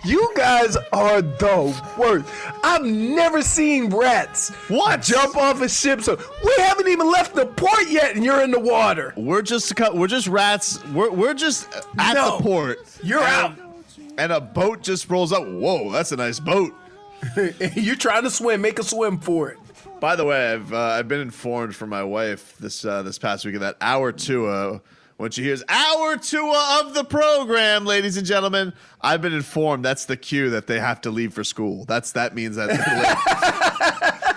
You guys are the worst. I've never seen rats jump off a ship. So we haven't even left the port yet, and you're in the water. We're just rats. We're just at the port. You're out. And a boat just rolls up. Whoa, that's a nice boat. You're trying to swim. Make a swim for it. By the way, I've been informed from my wife this past week that hour two. When she hears hour two of the program, ladies and gentlemen, I've been informed that's the cue that they have to leave for school. That means that they're late.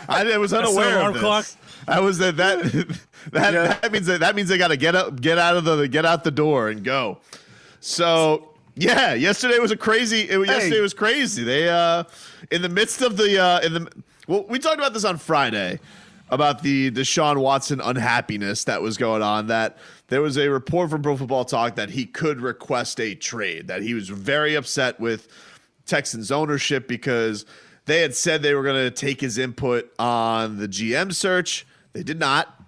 I was unaware of this. Clock. That means they got to get out the door and go. So yeah, yesterday was crazy. Yesterday was crazy. They in the midst of we talked about this on Friday about the Deshaun Watson unhappiness that was going on, that there was a report from Pro Football Talk that he could request a trade, that he was very upset with Texans ownership because they had said they were going to take his input on the GM search. They did not.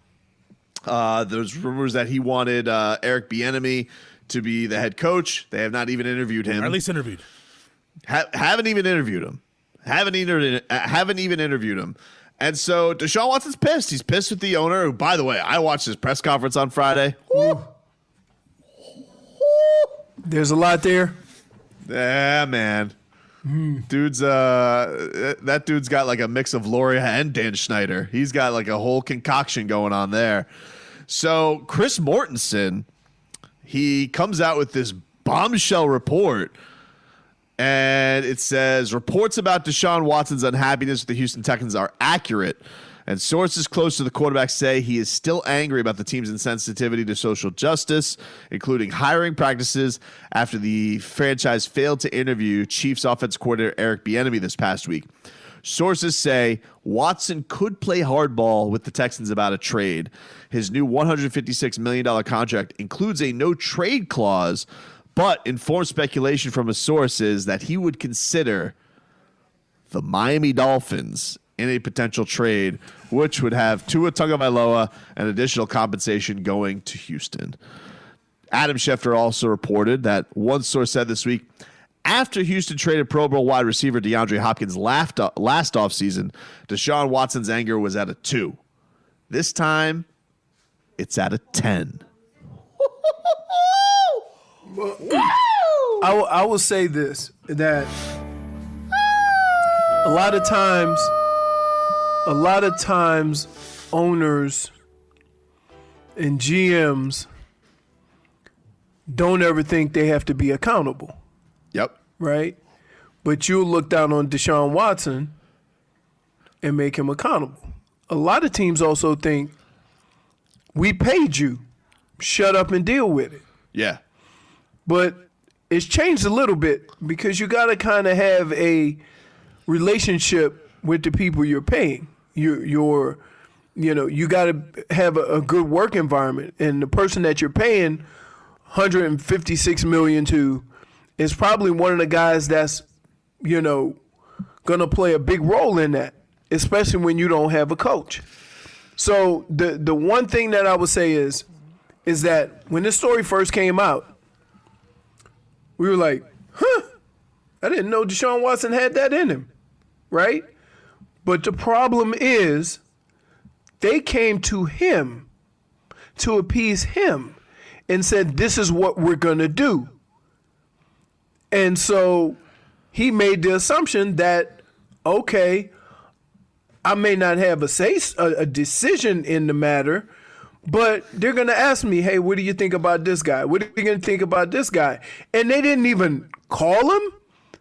There's rumors that he wanted Eric Bieniemy to be the head coach. They have not even interviewed him. Or at least interviewed. Haven't even interviewed him. Haven't even interviewed him. And so Deshaun Watson's pissed. He's pissed with the owner, who, by the way, I watched his press conference on Friday. There's a lot there. Yeah, man. That dude's got like a mix of Loria and Dan Schneider. He's got like a whole concoction going on there. So Chris Mortensen, he comes out with this bombshell report. And it says, reports about Deshaun Watson's unhappiness with the Houston Texans are accurate. And sources close to the quarterback say he is still angry about the team's insensitivity to social justice, including hiring practices after the franchise failed to interview Chiefs offense coordinator Eric Bieniemy this past week. Sources say Watson could play hardball with the Texans about a trade. His new $156 million contract includes a no-trade clause, but informed speculation from his sources that he would consider the Miami Dolphins in a potential trade, which would have Tua Tagovailoa and additional compensation going to Houston. Adam Schefter also reported that one source said this week, after Houston traded Pro Bowl wide receiver DeAndre Hopkins last offseason, Deshaun Watson's anger was at a 2. This time, it's at a 10. I will say this, that a lot of times owners and GMs don't ever think they have to be accountable. Yep. Right? But you'll look down on Deshaun Watson and make him accountable. A lot of teams also think, we paid you, shut up and deal with it. Yeah. But it's changed a little bit because you got to kind of have a relationship with the people you're paying. You got to have a good work environment, and the person that you're paying $156 million to is probably one of the guys that's, going to play a big role in that, especially when you don't have a coach. So the one thing that I would say is that when this story first came out, we were like, I didn't know Deshaun Watson had that in him, right? But the problem is they came to him to appease him and said, this is what we're going to do. And so he made the assumption that, okay, I may not have a decision in the matter, but they're going to ask me, hey, what do you think about this guy? What are you going to think about this guy? And they didn't even call him.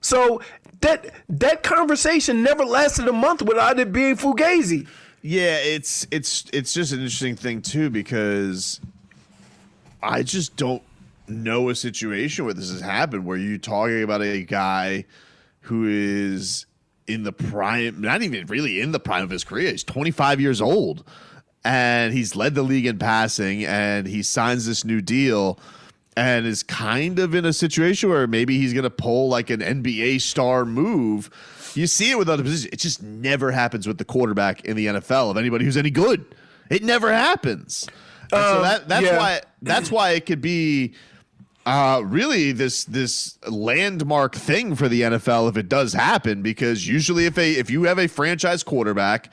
So that conversation never lasted a month without it being fugazi. Yeah, it's just an interesting thing, too, because I just don't know a situation where this has happened, where you're talking about a guy who is in the prime, not even really in the prime of his career. He's 25 years old. And he's led the league in passing, and he signs this new deal and is kind of in a situation where maybe he's going to pull like an NBA star move. You see it with other positions. It just never happens with the quarterback in the NFL of anybody who's any good. It never happens. So that's why it could be really this landmark thing for the NFL if it does happen, because usually if you have a franchise quarterback,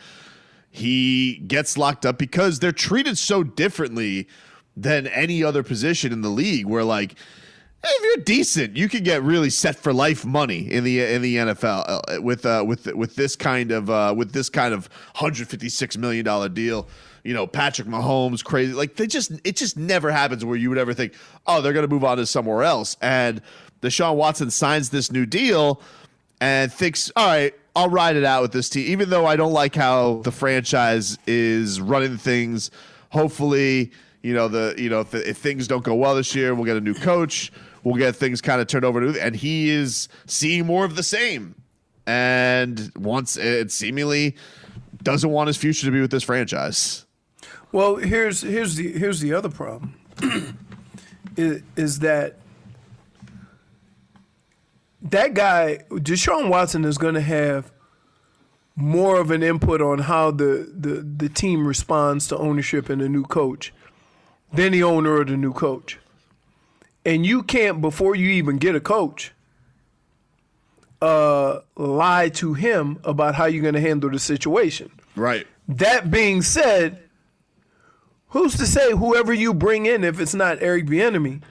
he gets locked up because they're treated so differently than any other position in the league, where like, hey, if you're decent, you can get really set for life money in the NFL with this kind of $156 million deal. Patrick Mahomes, crazy. Like it just never happens where you would ever think, oh, they're going to move on to somewhere else. And Deshaun Watson signs this new deal and thinks, all right, I'll ride it out with this team, even though I don't like how the franchise is running things. Hopefully, if things don't go well this year, we'll get a new coach. We'll get things kind of turned over to, and he is seeing more of the same. And once it seemingly doesn't want his future to be with this franchise. Well, here's the other problem is that guy Deshaun Watson is going to have more of an input on how the team responds to ownership and the new coach than the owner or the new coach. And you can't, before you even get a coach, lie to him about how you're going to handle the situation. Right. That being said, who's to say whoever you bring in, if it's not Eric Bieniemy,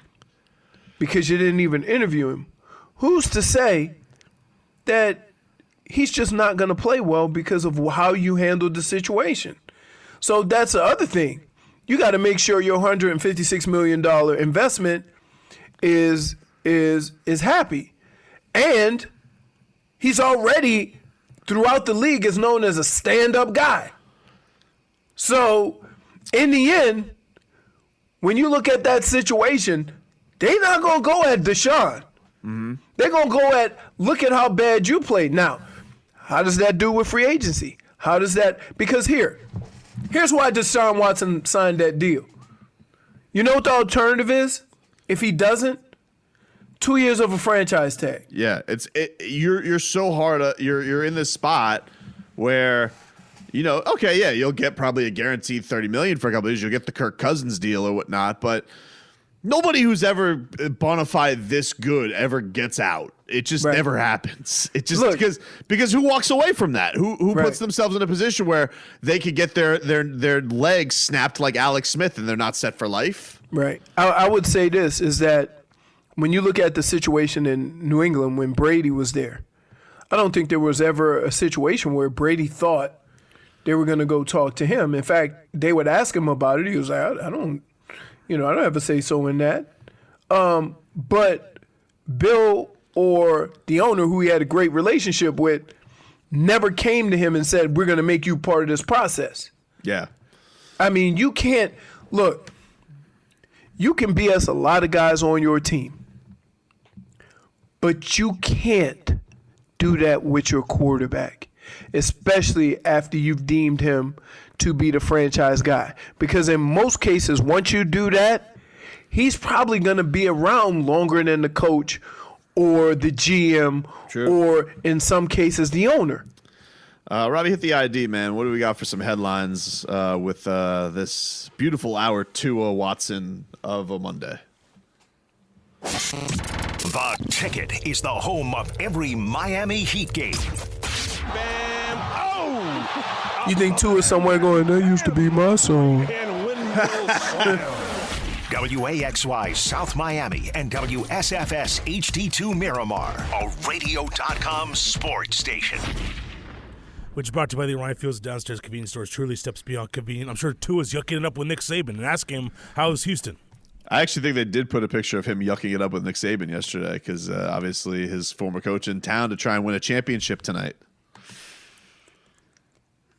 because you didn't even interview him, who's to say that he's just not going to play well because of how you handled the situation? So that's the other thing. You got to make sure your $156 million investment is happy. And he's already, throughout the league, is known as a stand-up guy. So, in the end, when you look at that situation, they're not going to go at Deshaun. Mm-hmm. They're going to go at, look at how bad you played. Now, how does that do with free agency? How does that, because here's why Deshaun Watson signed that deal. You know what the alternative is? If he doesn't, 2 years of a franchise tag. Yeah, you're so hard. You're in this spot where, okay, yeah, you'll get probably a guaranteed $30 million for a couple of years. You'll get the Kirk Cousins deal or whatnot, but nobody who's ever bona fide this good ever gets out. It just never happens. It just because who walks away from that? Who puts themselves in a position where they could get their legs snapped like Alex Smith and they're not set for life? Right. I would say this is that when you look at the situation in New England when Brady was there, I don't think there was ever a situation where Brady thought they were going to go talk to him. In fact, they would ask him about it. He was like, I don't have a say so in that. But Bill or the owner, who he had a great relationship with, never came to him and said, we're going to make you part of this process. Yeah. I mean, you can't – look, you can BS a lot of guys on your team, but you can't do that with your quarterback, especially after you've deemed him to be the franchise guy. Because in most cases, once you do that, he's probably going to be around longer than the coach or the GM or, in some cases, the owner. Robbie, hit the ID, man. What do we got for some headlines with this beautiful hour Tua Watson of a Monday? The Ticket is the home of every Miami Heat game. Bam! Oh! You think Tua's somewhere going, that used to be my song. WAXY South Miami and WSFS HD2 Miramar, a radio.com sports station. Which is brought to you by the Orion Fields Downstairs Convenience Stores. Truly steps beyond convenient. I'm sure Tua's yucking it up with Nick Saban and asking him, how's Houston? I actually think they did put a picture of him yucking it up with Nick Saban yesterday because obviously his former coach in town to try and win a championship tonight.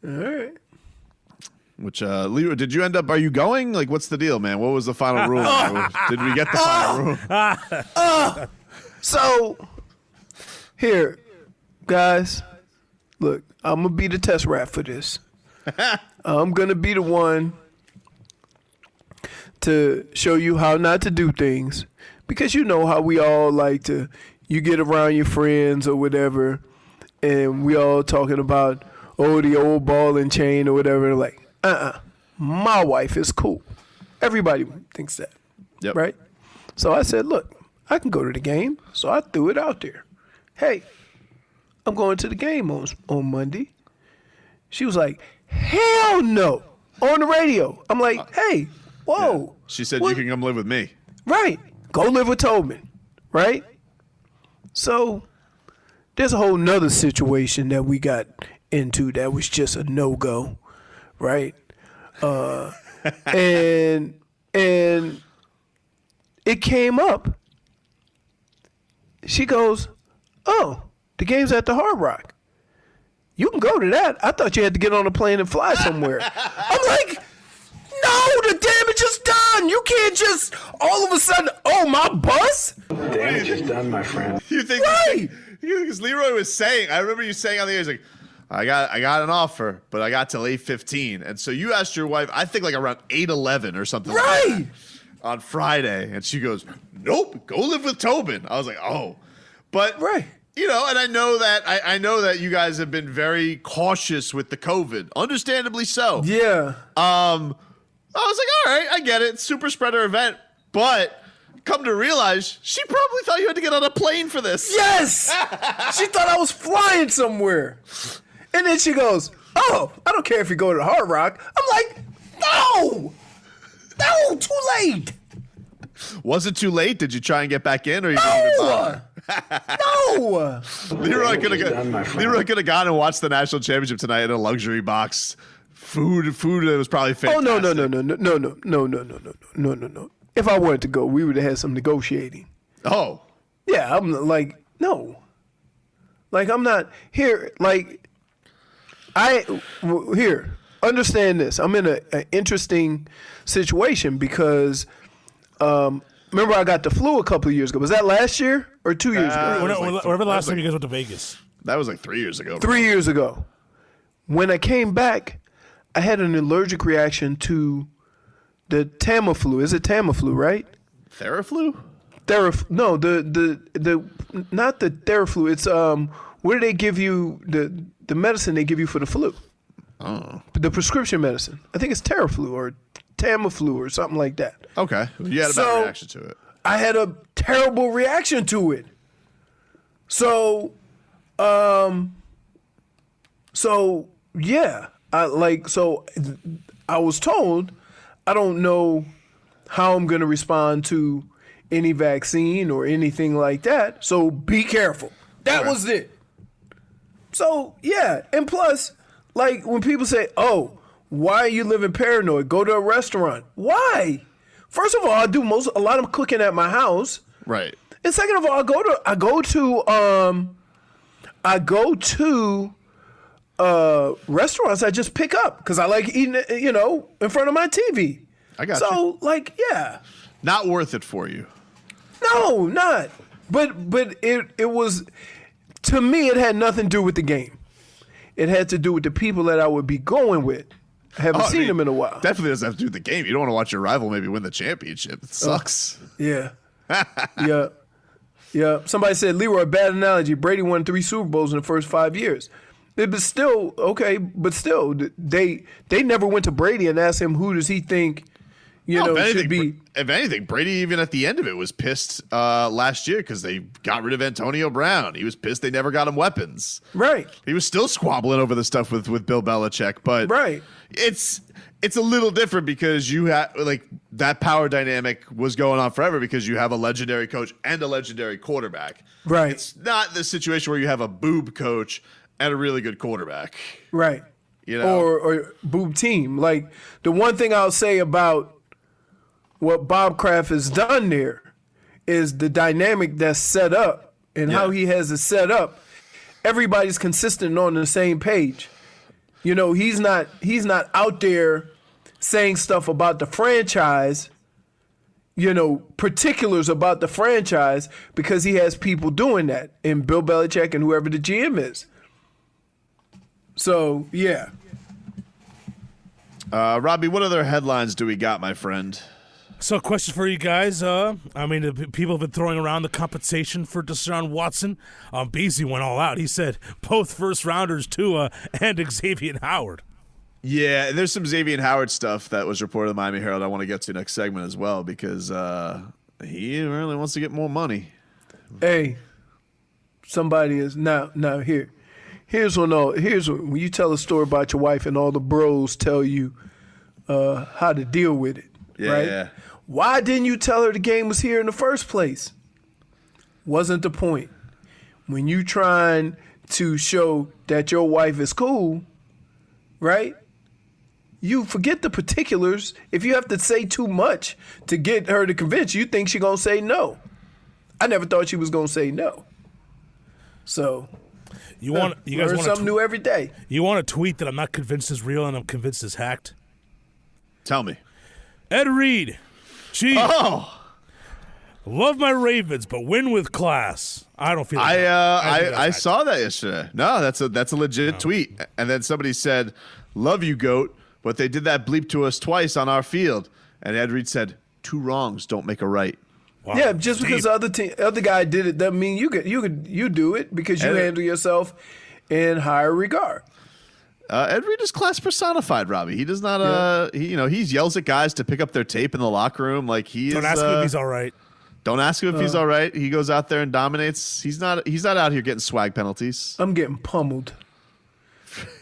All right. Which, Leo, did you end up, are you going? Like, what's the deal, man? What was the final room? Did we get the final room? So, here, guys, look, I'm going to be the test rat for this. I'm going to be the one to show you how not to do things. Because you know how we all like to, you get around your friends or whatever, and we all talking about, oh, the old ball and chain or whatever. Like, my wife is cool. Everybody thinks that. Yep. Right? So I said, look, I can go to the game. So I threw it out there. Hey, I'm going to the game on Monday. She was like, hell no, on the radio. I'm like, hey, whoa. Yeah. She said, what? you can come live with me. Right. Go live with Tobin. Right? So there's a whole nother situation that we got into that was just a no-go. Right? And it came up. She goes, oh, the game's at the Hard Rock. You can go to that. I thought you had to get on a plane and fly somewhere. I'm like, no, the damage is done. You can't just all of a sudden, oh, my bus? Damage is done, my friend. You think Right. because Leroy was saying, I remember you saying on the air, he's like, I got an offer, but I got till 8:15. And so you asked your wife, I think like around 8:11 or something like Right. that on Friday. And she goes, nope, go live with Tobin. I was like, oh. But Right. you know, and I know that you guys have been very cautious with the COVID. Understandably so. Yeah. I was like, all right, I get it. Super spreader event. But come to realize, she probably thought you had to get on a plane for this. Yes. She thought I was flying somewhere. And then she goes, oh, I don't care if you go to the Hard Rock. I'm like, no, too late. Was it too late? Did you try and get back in, or you didn't even bother? No. Leroy could done, my friend. have gone and watched the national championship tonight in a luxury box. Food that was probably fantastic. Oh, no. If I wanted to go, we would have had some negotiating. Oh, Yeah, I'm like, no. Like, I'm not here. Like, here, understand this. I'm in an interesting situation because, remember I got the flu a couple of years ago. Was that last year or 2 years ago? Whenever the last time you guys went to Vegas. that was like 3 years ago. 3 years ago. When I came back, I had an allergic reaction to the Tamiflu. Is it Tamiflu, right? Theraflu? No, the not the Theraflu. It's what do they give you, the medicine they give you for the flu? Oh. The prescription medicine. I think it's Theraflu or Tamiflu or something like that. Okay. You had a bad reaction to it. I had a terrible reaction to it. So yeah, I was told I don't know how I'm going to respond to any vaccine or anything like that. So be careful. That was it. So yeah, and plus, like when people say, "Oh, why are you living paranoid? Go to a restaurant." Why? First of all, I do a lot of cooking at my house. Right. And second of all, I go to restaurants I just pick up because I like eating it, in front of my TV. I got you. So, yeah. Not worth it for you. No, not. But it was, to me, it had nothing to do with the game. It had to do with the people that I would be going with. I haven't seen them in a while. Definitely doesn't have to do with the game. You don't want to watch your rival maybe win the championship. It sucks. Yeah. Yeah. Somebody said, Leroy, bad analogy. Brady won 3 Super Bowls in the first 5 years. It was still, okay, but still, they never went to Brady and asked him who does he think, should be. If anything, Brady, even at the end of it, was pissed last year because they got rid of Antonio Brown. He was pissed they never got him weapons. Right. He was still squabbling over the stuff with Bill Belichick, but right. It's a little different because you have that power dynamic was going on forever because you have a legendary coach and a legendary quarterback. Right. It's not the situation where you have a boob coach and a really good quarterback. Right. Or boob team. Like the one thing I'll say about what Bob Kraft has done there is the dynamic that's set up and how he has it set up. Everybody's consistent and on the same page. He's not out there saying stuff about the franchise, particulars about the franchise because he has people doing that in Bill Belichick and whoever the GM is. So, yeah. Robbie, what other headlines do we got, my friend? So, question for you guys. The people have been throwing around the compensation for Deshaun Watson. Beasley went all out. He said both first rounders, Tua and Xavier Howard. Yeah, and there's some Xavier Howard stuff that was reported in the Miami Herald I want to get to next segment as well because He really wants to get more money. Hey, somebody is now here. Here's when you tell a story about your wife and all the bros tell you how to deal with it. Yeah, right? yeah. Why didn't you tell her the game was here in the first place? Wasn't the point. When you trying to show that your wife is cool, right? You forget the particulars. If you have to say too much to get her to convince you, think she gonna say no. I never thought she was gonna say no. So You guys learn want something new every day. You want a tweet that I'm not convinced is real and I'm convinced is hacked? Tell me. Ed Reed. Chief. Oh, Love my Ravens, but win with class. I don't feel like I saw that yesterday. No, that's a legit tweet. And then somebody said, "Love you, goat," but they did that bleep to us twice on our field. And Ed Reed said, 2 wrongs don't make a right. Wow, Yeah, just deep. because the other guy did it doesn't mean you do it because you And- handle yourself in higher regard. Ed Reed is class personified, Robbie. He does not. He yells at guys to pick up their tape in the locker room. Like Don't ask him if he's all right. Don't ask him if he's all right. He goes out there and dominates. He's not out here getting swag penalties. I'm getting pummeled.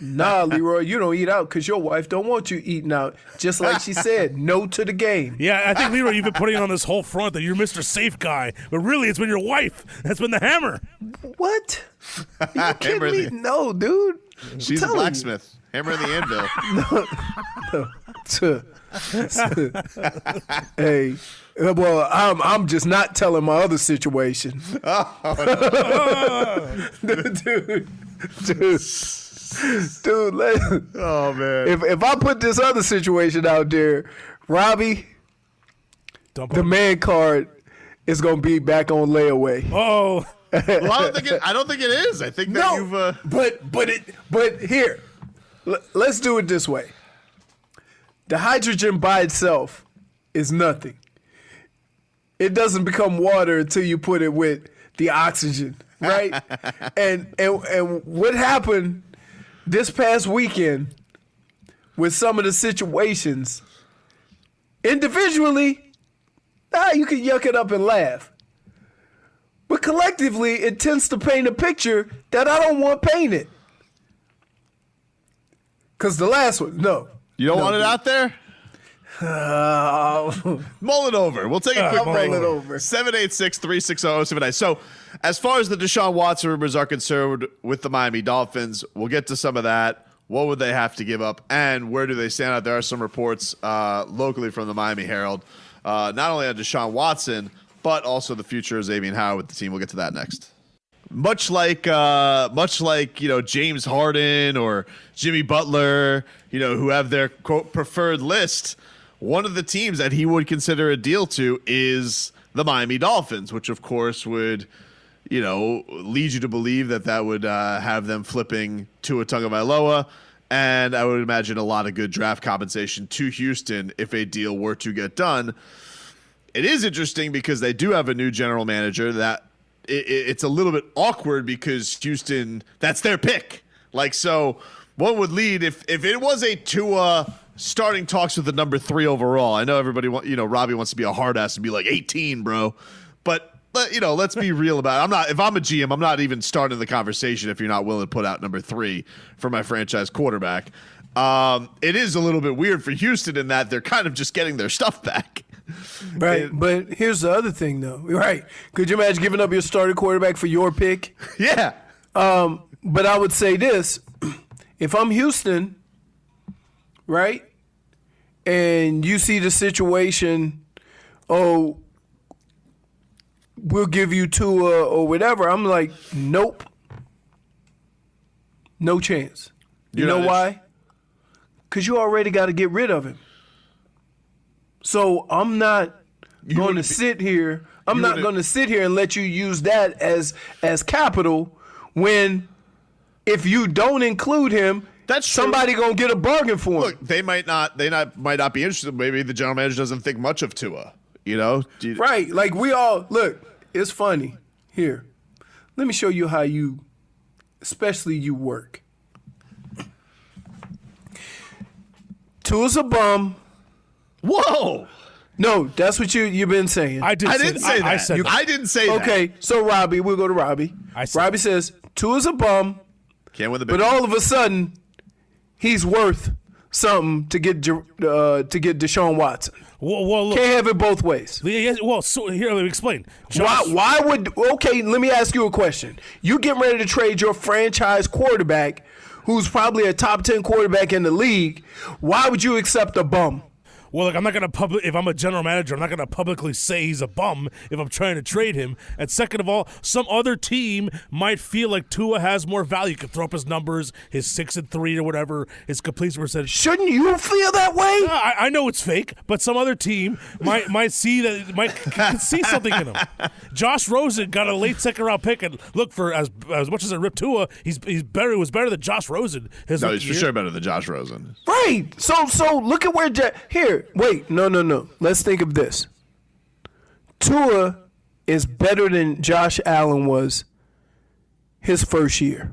Nah, Leroy, you don't eat out because your wife don't want you eating out. Just like she said, no to the game. Yeah, I think, Leroy, you've been putting on this whole front that you're Mr. Safe Guy, but really it's been your wife that's been the hammer. What? Are you Hammer kidding me? the- No, dude. She's a telling you. blacksmith. Hammer in the anvil. Hey, well, I'm just not telling my other situation. Dude, Oh man. if I put this other situation out there, Robbie, Don't the man card is gonna be back on layaway. Oh, Well, I don't think it is. I think that you've. But here, let's do it this way. The hydrogen by itself is nothing. It doesn't become water until you put it with the oxygen, right? and what happened this past weekend with some of the situations, individually, you can yuck it up and laugh. But collectively, it tends to paint a picture that I don't want painted. Because the last one, no. You don't want it out there? Uh, Mull it over. We'll take a quick I'll break. mull it over. 786-360-0790. So, as far as the Deshaun Watson rumors are concerned with the Miami Dolphins, we'll get to some of that. What would they have to give up, and where do they stand out? There are some reports locally from the Miami Herald, not only on Deshaun Watson, but also the future of Xavier Howard with the team. We'll get to that next. Much like James Harden or Jimmy Butler, who have their quote preferred list, one of the teams that he would consider a deal to is the Miami Dolphins, which of course would lead you to believe that would have them flipping Tua Tagovailoa, and I would imagine a lot of good draft compensation to Houston if a deal were to get done. It is interesting because they do have a new general manager that it's a little bit awkward because Houston, that's their pick. Like, so one would lead if it was a Tua starting talks with the number 3 overall. I know everybody Robbie wants to be a hard ass and be like 18, bro. But let's be real about it. If I'm a GM, I'm not even starting the conversation if you're not willing to put out number 3 for my franchise quarterback. It is a little bit weird for Houston in that they're kind of just getting their stuff back. right. But here's the other thing, though. Right. Could you imagine giving up your starting quarterback for your pick? Yeah. But I would say this. If I'm Houston, right, and you see the situation, we'll give you Tua or whatever, I'm like, nope. No chance. You know why? Because you already got to get rid of him. So I'm not going to sit here. I'm not going to sit here and let you use that as capital when if you don't include him, that's true. Somebody going to get a bargain for him. Look, they might not be interested. Maybe the general manager doesn't think much of Tua. Right. Like we all look. It's funny. Here, let me show you how especially you work. Tua's a bum. Whoa. No, that's what you've been saying. I didn't say that. I said that. I didn't say that. Okay, so Robbie, we'll go to Robbie. Robbie says Tua's a bum, Can't win the big but all of a sudden he's worth something to get Deshaun Watson. Well, look. Can't have it both ways. Yeah, well, so here, let me explain. Why would? Okay, let me ask you a question. You getting ready to trade your franchise quarterback, who's probably a top 10 quarterback in the league? Why would you accept a bum? Well, look, I'm not going to if I'm a general manager, I'm not going to publicly say he's a bum if I'm trying to trade him. And second of all, some other team might feel like Tua has more value. Could throw up his numbers, his 6-3 or whatever, his completion percentage. Shouldn't you feel that way? I know it's fake, but some other team might see that can see something in him. Josh Rosen got a late second round pick, and look, for as much as I rip Tua, he's better. He was better than Josh Rosen. No, he's for sure better than Josh Rosen. Right. So look at where here. Wait, no. Let's think of this. Tua is better than Josh Allen was his first year.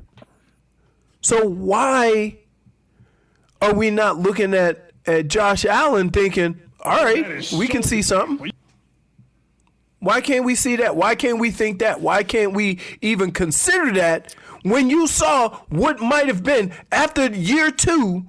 So why are we not looking at Josh Allen thinking, all right, we can see something? Why can't we see that? Why can't we think that? Why can't we even consider that when you saw what might have been after year 2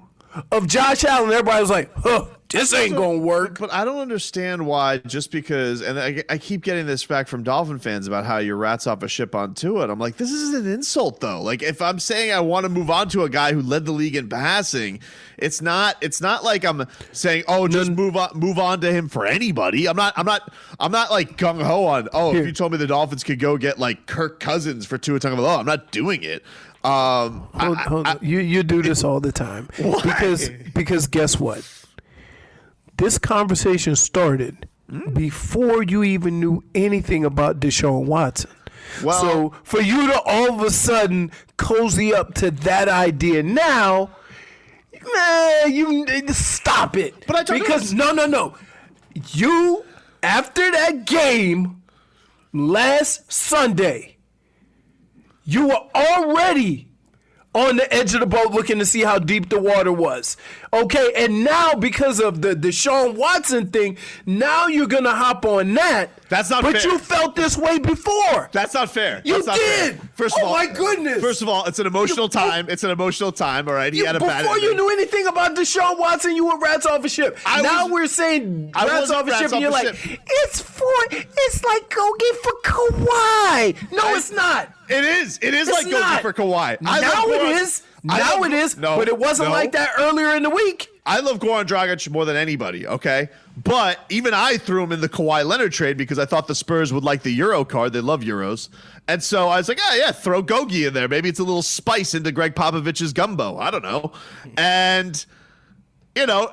of Josh Allen? Everybody was like, huh, this ain't going to work. But I don't understand why, just because, and I keep getting this back from Dolphin fans about how your rat's off a ship on Tua. And I'm like, this is an insult, though. Like, if I'm saying I want to move on to a guy who led the league in passing, it's not like I'm saying, oh, just move on to him for anybody. I'm not like gung ho on, if you told me the Dolphins could go get like Kirk Cousins for Tua Tagovailoa, I'm not doing it. Hold on. You do this all the time. Because guess what? This conversation started before you even knew anything about Deshaun Watson. Well, so for you to all of a sudden cozy up to that idea now, man, you stop it. But no. You, after that game last Sunday, you were already on the edge of the boat looking to see how deep the water was. Okay, and now because of the Deshaun Watson thing, now you're going to hop on that. That's not fair. But you felt this way before. That's not fair. You That's not did. Fair. First of all, my goodness. First of all, it's an emotional time. It's an emotional time, all right? He had a bad Before you knew anything about Deshaun Watson, you were rats off a ship. We're saying rats off a ship, and you're like, it's like go get for Kawhi. No, it's not. It is. It is like going for Kawhi. Now it is. But it wasn't like that earlier in the week. I love Goran Dragic more than anybody, okay? But even I threw him in the Kawhi Leonard trade because I thought the Spurs would like the Euro card. They love Euros. And so I was like, throw Gogi in there. Maybe it's a little spice into Greg Popovich's gumbo. I don't know. And, you know,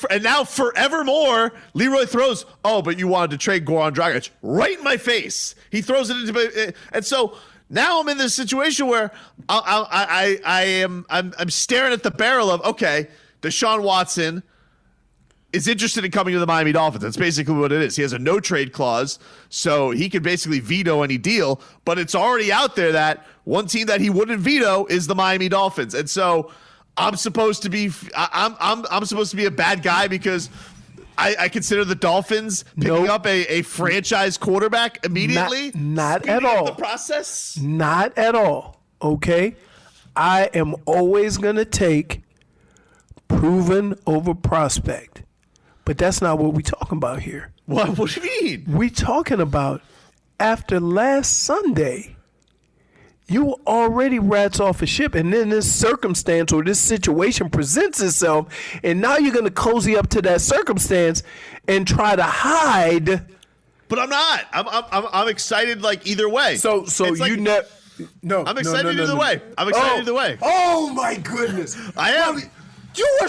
and now forevermore, Leroy throws, but you wanted to trade Goran Dragic right in my face. He throws it into my, and so now I'm in this situation where I'm staring at the barrel of, okay, Deshaun Watson is interested in coming to the Miami Dolphins. That's basically what it is. He has a no trade clause, so he could basically veto any deal, but it's already out there that one team that he wouldn't veto is the Miami Dolphins. And so I'm supposed to be I'm supposed to be a bad guy because I consider the Dolphins picking up a franchise quarterback immediately. Not at all. The process? Not at all. Okay? I am always going to take proven over prospect. But that's not what we're talking about here. What do you mean? We're talking about after last Sunday, you were already rats off a ship, and then this circumstance or this situation presents itself, and now you're going to cozy up to that circumstance and try to hide. But I'm not. I'm excited like either way. So like, you never. No, I'm excited either way. I'm excited either way. Oh my goodness! I am. Well, you are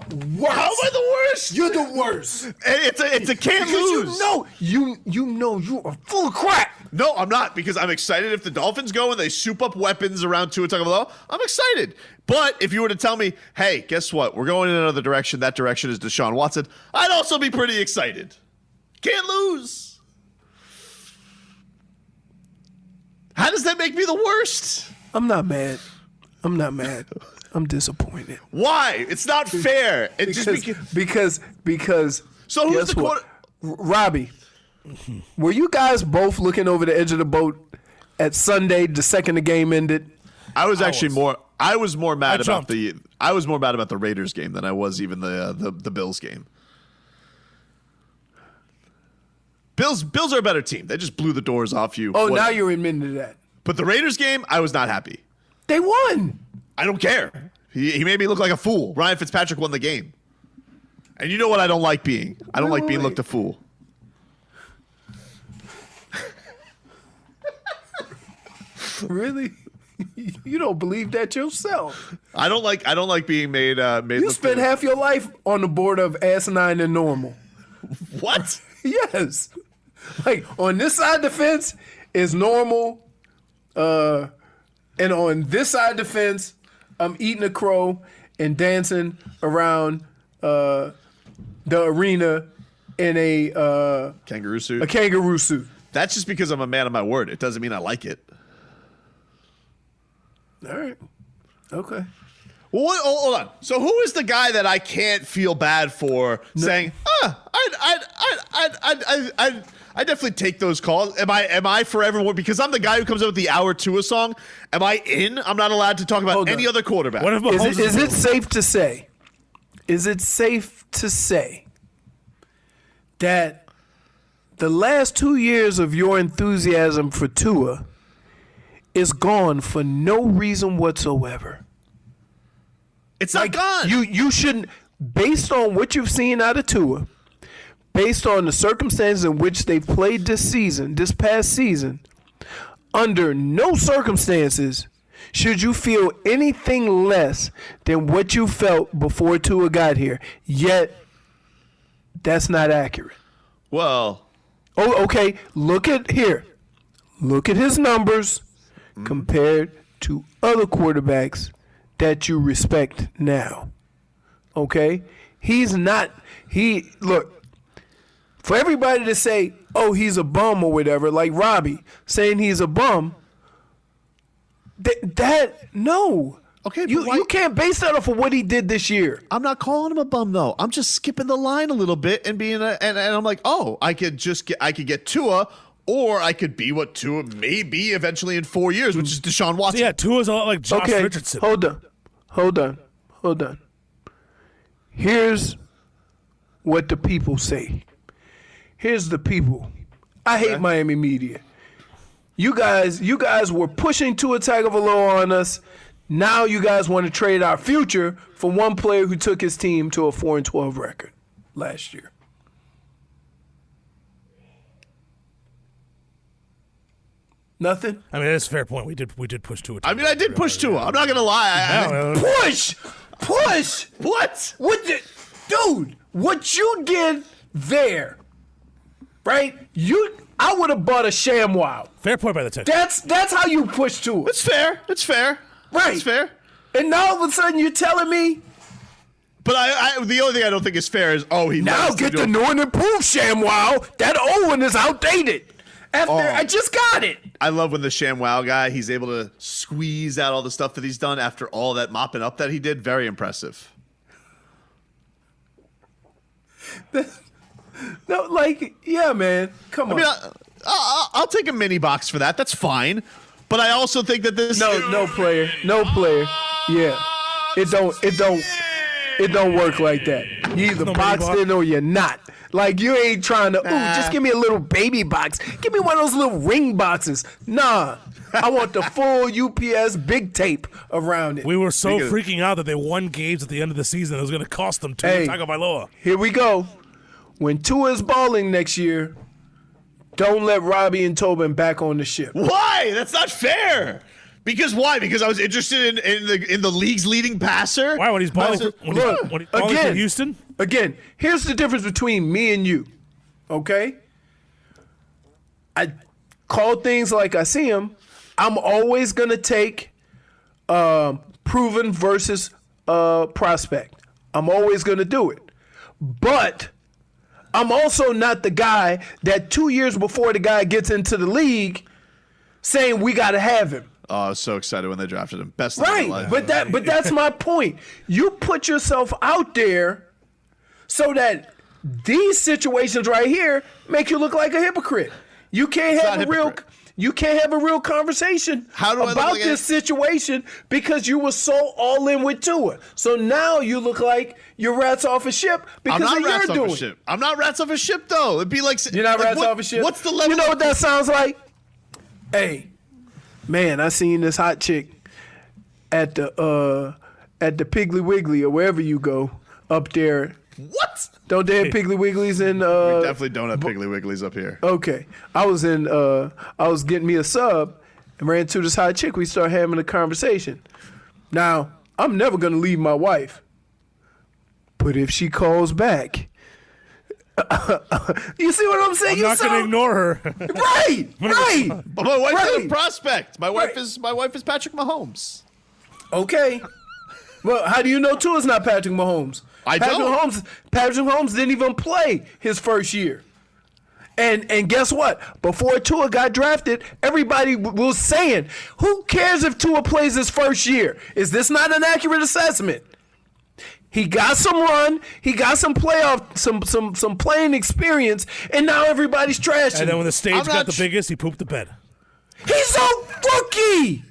the worst. How am I the worst? You're the worst. It's a can't lose. You know you are full of crap. No, I'm not, because I'm excited if the Dolphins go and they soup up weapons around Tua Tagovailoa. I'm excited. But if you were to tell me, hey, guess what? We're going in another direction. That direction is Deshaun Watson. I'd also be pretty excited. Can't lose. How does that make me the worst? I'm not mad. I'm disappointed. Why? It's not fair. Because So who's Guess the what? quarter? Robbie, were you guys both looking over the edge of the boat at Sunday, the second the game ended? I was more mad about jumped. the Raiders game than I was even the Bills game. Bills are a better team. They just blew the doors off you. Oh, now you're admitting to that. But the Raiders game, I was not happy. They won. I don't care. He made me look like a fool. Ryan Fitzpatrick won the game. And you know what I don't like being? I don't like being looked a fool. Really? You don't believe that yourself. I don't like being made You look spent fool. half your life on the board of asinine and normal. What? Yes. Like on this side of the fence is normal, and on this side of the fence, I'm eating a crow and dancing around the arena in a Kangaroo suit. a kangaroo suit. That's just because I'm a man of my word. It doesn't mean I like it. All right. Okay. Well, hold on. So who is the guy that I can't feel bad for saying, I definitely take those calls. Am I forever one? Because I'm the guy who comes up with the hour Tua song. Am I in? I'm not allowed to talk about Hold any on. other quarterback. What if Mahomes Is it safe to say? Is it safe to say that the last 2 years of your enthusiasm for Tua is gone for no reason whatsoever? It's not gone. You shouldn't, based on what you've seen out of Tua, based on the circumstances in which they've played this past season, under no circumstances should you feel anything less than what you felt before Tua got here. Yet, that's not accurate. Well, Oh, okay. Look at his numbers compared to other quarterbacks that you respect now. Okay? Look, for everybody to say, oh, he's a bum or whatever, like Robbie saying he's a bum, no. Okay, but you can't base that off of what he did this year. I'm not calling him a bum though. I'm just skipping the line a little bit and being and I'm like, oh, I could get Tua, or I could be what Tua may be eventually in 4 years, which is Deshaun Watson. So yeah, Tua's a lot like Josh Okay, Richardson. hold on. Here's what the people say. Here's the people. I hate Miami media. You guys were pushing Tua Tagovailoa on us. Now you guys want to trade our future for one player who took his team to a 4-12 record last year. Nothing? I mean, that's a fair point. We did push Tua. I mean, I did push Tua. I'm not gonna lie. Push! What? Dude, what you did there, right? I would have bought a ShamWow. Fair point by the Texans. That's how you push to it. It's fair. It's fair. Right. It's fair. And now all of a sudden you're telling me But the only thing I don't think is fair is he now lost get to the new and improved ShamWow. That old one is outdated. After I just got it. I love when the ShamWow guy, he's able to squeeze out all the stuff that he's done after all that mopping up that he did. Very impressive. No, like, yeah, man. Come on. I mean, I'll take a mini box for that. That's fine. But I also think that this No player. Yeah. It don't work like that. You either No boxed mini in or you're not. Like, you ain't trying to, just give me a little baby box. Give me one of those little ring boxes. Nah. I want the full UPS big tape around it. We were so freaking out that they won games at the end of the season. It was going to cost them Tua Tagovailoa. Here we go. When Tua is balling next year, don't let Robbie and Tobin back on the ship. Why? That's not fair. Because why? Because I was interested in the league's leading passer. Why? When he's balling for Houston? Again, here's the difference between me and you. Okay? I call things like I see them. I'm always going to take proven versus prospect. I'm always going to do it. But I'm also not the guy that 2 years before the guy gets into the league saying we got to have him. Oh, I was so excited when they drafted him. Best of my life. But that's my point. You put yourself out there so that These situations right here make you look like a hypocrite. You can't have a real. You can't have a real conversation about this situation because you were so all in with Tua. So now you look like you're rats off a ship because of your doing. I'm not rats off a ship though. It'd be like you're not rats off a ship. What's the level? You know what that sounds like? Hey, man, I seen this hot chick at the Piggly Wiggly or wherever you go up there. What? Don't they have Piggly Wigglies in? We definitely don't have Piggly Wigglies up here. Okay, I was getting me a sub and ran into this hot chick. We started having a conversation. Now I'm never gonna leave my wife, but if she calls back, you see what I'm saying? I'm not gonna ignore her. Right. But my wife is a prospect. My wife is Patrick Mahomes. Okay. Well, how do you know Tua's not Patrick Mahomes? Patrick Mahomes didn't even play his first year. And guess what? Before Tua got drafted, everybody was saying, who cares if Tua plays his first year? Is this not an accurate assessment? He got some run, he got some playoff, some playing experience, and now everybody's trashing. And then when the stage got the biggest, he pooped the bed. He's a rookie!